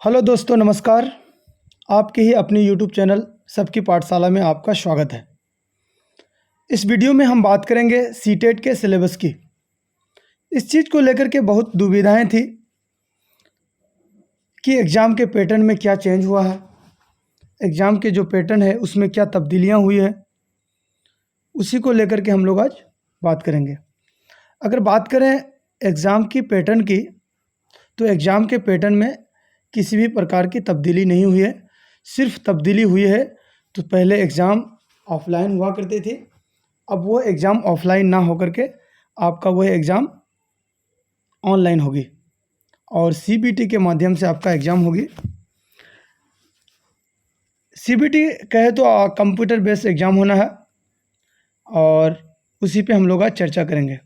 Hello दोस्तों, नमस्कार। आपके ही अपनी यूट्यूब चैनल सबकी पाठशाला में आपका स्वागत है। इस वीडियो में हम बात करेंगे सीटेट के सिलेबस की। इस चीज़ को लेकर के बहुत दुविधाएं थी कि एग्ज़ाम के पैटर्न में क्या चेंज हुआ है, एग्ज़ाम के जो पैटर्न है उसमें क्या तब्दीलियां हुई है, उसी को लेकर के हम लोग आज बात करेंगे। अगर बात करें एग्ज़ाम की पैटर्न की, तो एग्ज़ाम के पैटर्न में किसी भी प्रकार की तब्दीली नहीं हुई है। सिर्फ तब्दीली हुई है तो पहले एग्ज़ाम ऑफलाइन हुआ करते थे, अब वो एग्ज़ाम ऑफलाइन ना होकर के आपका वह एग्ज़ाम ऑनलाइन होगी और सीबीटी के माध्यम से आपका एग्ज़ाम होगी। सीबीटी कहे तो कंप्यूटर बेस्ड एग्ज़ाम होना है और उसी पे हम लोग आज चर्चा करेंगे।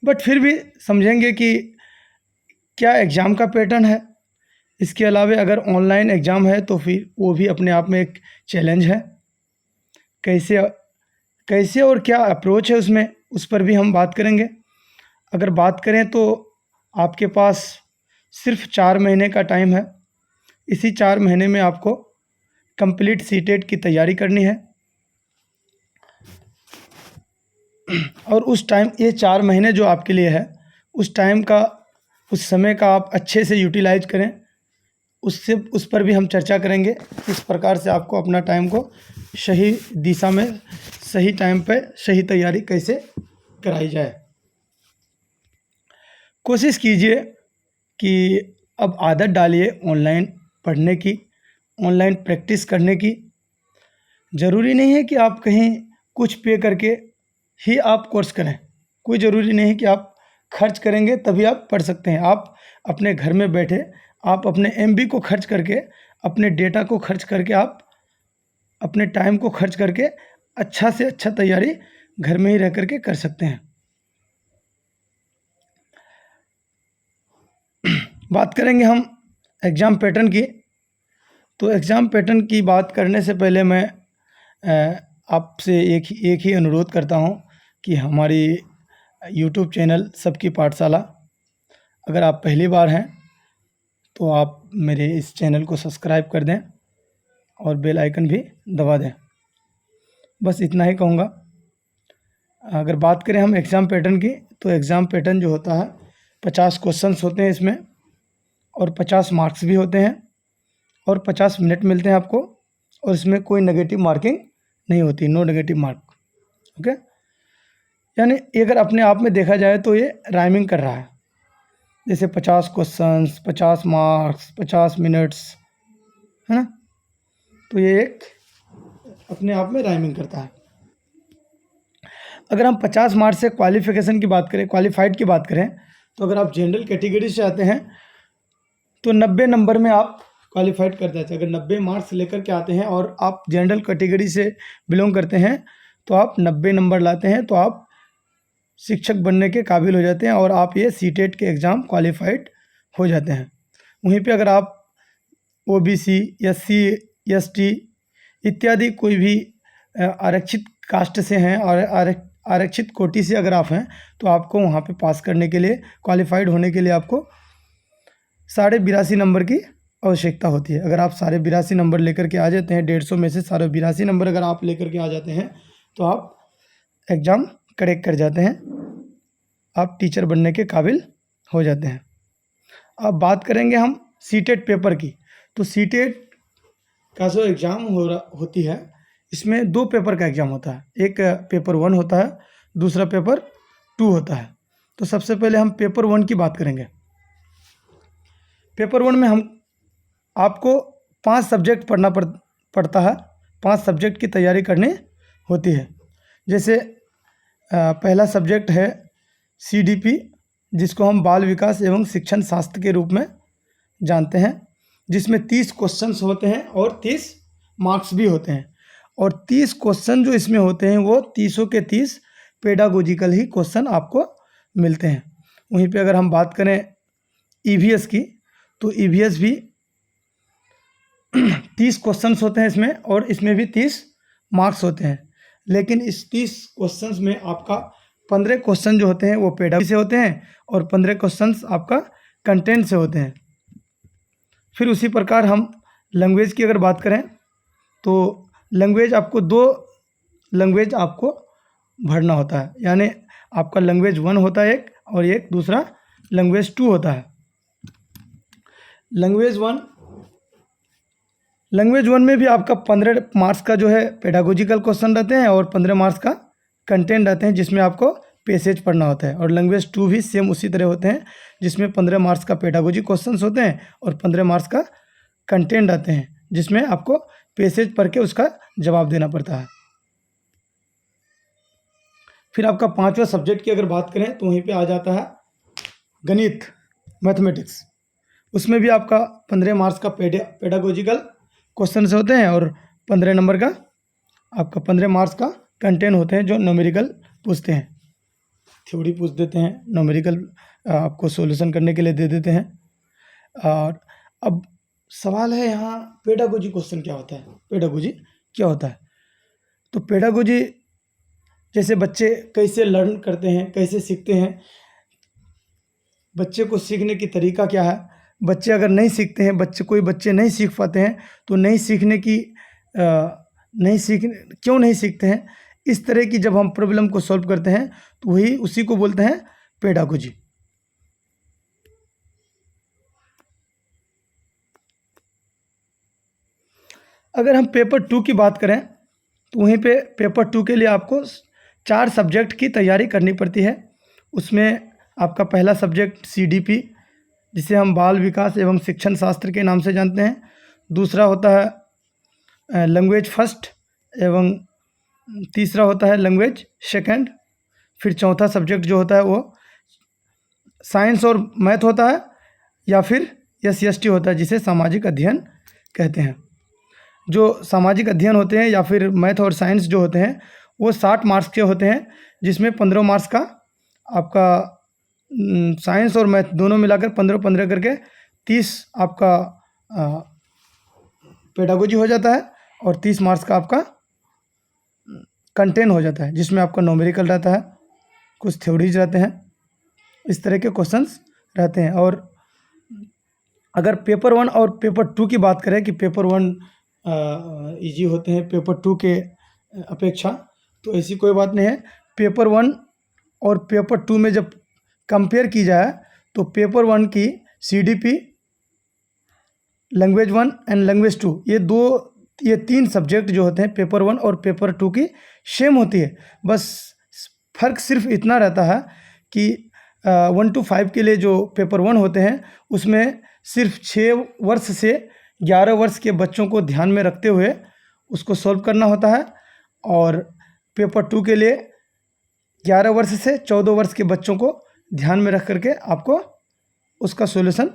बट फिर भी समझेंगे कि क्या एग्ज़ाम का पैटर्न है। इसके अलावा अगर ऑनलाइन एग्ज़ाम है तो फिर वो भी अपने आप में एक चैलेंज है। कैसे और क्या अप्रोच है उसमें, उस पर भी हम बात करेंगे। अगर बात करें तो आपके पास सिर्फ 4 महीने का टाइम है। इसी 4 महीने में आपको कंप्लीट सीटेट की तैयारी करनी है और उस टाइम, ये 4 महीने जो आपके लिए है, उस टाइम का, उस समय का आप अच्छे से यूटिलाइज करें। उस पर भी हम चर्चा करेंगे किस प्रकार से आपको अपना टाइम को सही दिशा में, सही टाइम पे सही तैयारी कैसे कराई जाए। कोशिश कीजिए कि अब आदत डालिए ऑनलाइन पढ़ने की, ऑनलाइन प्रैक्टिस करने की। ज़रूरी नहीं है कि आप कहीं कुछ पे करके ही आप कोर्स करें। कोई ज़रूरी नहीं है कि आप खर्च करेंगे तभी आप पढ़ सकते हैं। आप अपने घर में बैठे, आप अपने एमबी को खर्च करके, अपने डेटा को खर्च करके, आप अपने टाइम को खर्च करके अच्छा से अच्छा तैयारी घर में ही रह करके कर सकते हैं। बात करेंगे हम एग्ज़ाम पैटर्न की। तो एग्ज़ाम पैटर्न की बात करने से पहले मैं आपसे एक ही अनुरोध करता हूं कि हमारी यूट्यूब चैनल सबकी पाठशाला, अगर आप पहली बार हैं तो आप मेरे इस चैनल को सब्सक्राइब कर दें और बेल आइकन भी दबा दें। बस इतना ही कहूँगा। अगर बात करें हम एग्ज़ाम पैटर्न की, तो एग्ज़ाम पैटर्न जो होता है, 50 क्वेश्चंस होते हैं इसमें और 50 मार्क्स भी होते हैं और 50 मिनट मिलते हैं आपको, और इसमें कोई नेगेटिव मार्किंग नहीं होती, नो नेगेटिव मार्क। ओके, यानी अगर अपने आप में देखा जाए तो ये राइमिंग कर रहा है। जैसे 50 क्वेश्चंस, 50 मार्क्स, 50 मिनट्स, है ना। तो ये एक अपने आप में राइमिंग करता है। अगर हम 50 मार्क्स से क्वालिफिकेशन की बात करें, क्वालिफाइड की बात करें, तो अगर आप जनरल कैटेगरी से आते हैं तो 90 नंबर में आप क्वालिफाइड कर जाते हैं। अगर 90 मार्क्स लेकर के आते हैं और आप जनरल कैटेगरी से बिलोंग करते हैं तो आप 90 नंबर लाते हैं तो आप शिक्षक बनने के काबिल हो जाते हैं और आप ये सीटेट के एग्ज़ाम क्वालिफाइड हो जाते हैं। वहीं पे अगर आप ओबीसी, एससी, एसटी इत्यादि कोई भी आरक्षित कास्ट से हैं और आरक्षित कोटि से अगर आप हैं तो आपको वहाँ पे पास करने के लिए, क्वालिफाइड होने के लिए आपको 82.5 नंबर की आवश्यकता होती है। अगर आप 82.5 नंबर लेकर के आ जाते हैं, 150 में से 82.5 नंबर अगर आप लेकर के आ जाते हैं तो आप एग्ज़ाम क्रैक कर जाते हैं, आप टीचर बनने के काबिल हो जाते हैं। अब बात करेंगे हम सीटेट पेपर की। तो सीटेट का जो एग्ज़ाम होती है, इसमें 2 पेपर का एग्ज़ाम होता है। एक पेपर 1 होता है, दूसरा पेपर 2 होता है। तो सबसे पहले हम पेपर 1 की बात करेंगे। पेपर 1 में हम आपको 5 सब्जेक्ट पढ़ना पड़ता है, 5 सब्जेक्ट की तैयारी करनी होती है। जैसे पहला सब्जेक्ट है सीडीपी, जिसको हम बाल विकास एवं शिक्षण शास्त्र के रूप में जानते हैं, जिसमें 30 क्वेश्चंस होते हैं और 30 मार्क्स भी होते हैं। और 30 क्वेश्चन जो इसमें होते हैं वो 30 के 30 पेडागोजिकल ही क्वेश्चन आपको मिलते हैं। वहीं पे अगर हम बात करें ईवीएस की, तो ईवीएस भी 30 क्वेश्चंस होते हैं इसमें और इसमें भी 30 मार्क्स होते हैं। लेकिन इस 30 क्वेश्चंस में आपका 15 क्वेश्चन जो होते हैं वो पेडागोजी से होते हैं और 15 क्वेश्चंस आपका कंटेंट से होते हैं। फिर उसी प्रकार हम लैंग्वेज की अगर बात करें तो लैंग्वेज आपको 2 लैंग्वेज आपको भरना होता है, यानी आपका लैंग्वेज 1 होता है एक, और एक दूसरा लैंग्वेज 2 होता है। लैंग्वेज 1 में भी आपका 15 मार्क्स का जो है पेडागोजिकल क्वेश्चन रहते हैं और 15 मार्क्स का कंटेंट रहते हैं, जिसमें आपको पैसेज पढ़ना होता है। और लैंग्वेज 2 भी सेम उसी तरह होते हैं, जिसमें 15 मार्क्स का पेडागोजी क्वेश्चंस होते हैं और 15 मार्क्स का कंटेंट आते हैं, जिसमें आपको पैसेज पढ़ के उसका जवाब देना पड़ता है। फिर आपका 5वां सब्जेक्ट की अगर बात करें तो वहीं पे आ जाता है गणित, मैथमेटिक्स। उसमें भी आपका 15 मार्क्स का पेडागोजिकल क्वेश्चन होते हैं और 15 नंबर का आपका 15 मार्क्स का कंटेंट होते हैं, जो न्यूमेरिकल पूछते हैं, थ्योरी पूछ देते हैं, न्यूमेरिकल आपको सॉल्यूशन करने के लिए दे देते हैं। और अब सवाल है यहाँ, पेडागोजी क्वेश्चन क्या होता है, पेडागोजी क्या होता है? तो पेडागोजी जैसे बच्चे कैसे लर्न करते हैं, कैसे सीखते हैं, बच्चे को सीखने की तरीका क्या है। बच्चे अगर नहीं सीखते हैं, कोई बच्चे नहीं सीख पाते हैं, तो नहीं सीखने की क्यों नहीं सीखते हैं, इस तरह की जब हम प्रॉब्लम को सॉल्व करते हैं तो वही उसी को बोलते हैं पेडागोजी। अगर हम पेपर 2 की बात करें तो वहीं पे पेपर 2 के लिए आपको 4 सब्जेक्ट की तैयारी करनी पड़ती है। उसमें आपका पहला सब्जेक्ट CDP, जिसे हम बाल विकास एवं शिक्षण शास्त्र के नाम से जानते हैं। दूसरा होता है लैंग्वेज फर्स्ट, एवं तीसरा होता है लैंग्वेज सेकंड। फिर चौथा सब्जेक्ट जो होता है वो साइंस और मैथ होता है, या फिर SST होता है, जिसे सामाजिक अध्ययन कहते हैं। जो सामाजिक अध्ययन होते हैं या फिर मैथ और साइंस जो होते हैं वो 60 मार्क्स के होते हैं, जिसमें 15 मार्क्स का आपका साइंस और मैथ दोनों मिलाकर 15-15 करके 30 आपका पेडागोजी हो जाता है, और 30 मार्क्स का आपका कंटेंट हो जाता है, जिसमें आपका न्यूमेरिकल रहता है, कुछ थ्योरीज रहते हैं, इस तरह के क्वेश्चंस रहते हैं। और अगर पेपर 1 और पेपर 2 की बात करें कि पेपर 1 इजी होते हैं पेपर 2 के अपेक्षा, तो ऐसी कोई बात नहीं है। पेपर 1 और पेपर 2 में जब कंपेयर की जाए तो पेपर 1 की CDP, लैंग्वेज 1 एंड लैंग्वेज 2, ये 3 सब्जेक्ट जो होते हैं पेपर 1 और पेपर 2 की सेम होती है। बस फ़र्क सिर्फ इतना रहता है कि 1 to 5 के लिए जो पेपर 1 होते हैं उसमें सिर्फ 6 वर्ष से 11 वर्ष के बच्चों को ध्यान में रखते हुए उसको सॉल्व करना होता है, और पेपर 2 के लिए 11 वर्ष से 14 वर्ष के बच्चों को ध्यान में रख करके आपको उसका सॉल्यूशन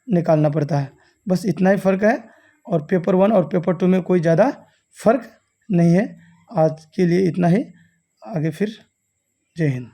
निकालना पड़ता है। बस इतना ही फ़र्क है, और पेपर 1 और पेपर 2 में कोई ज़्यादा फ़र्क नहीं है। आज के लिए इतना ही, आगे फिर जय हिंद।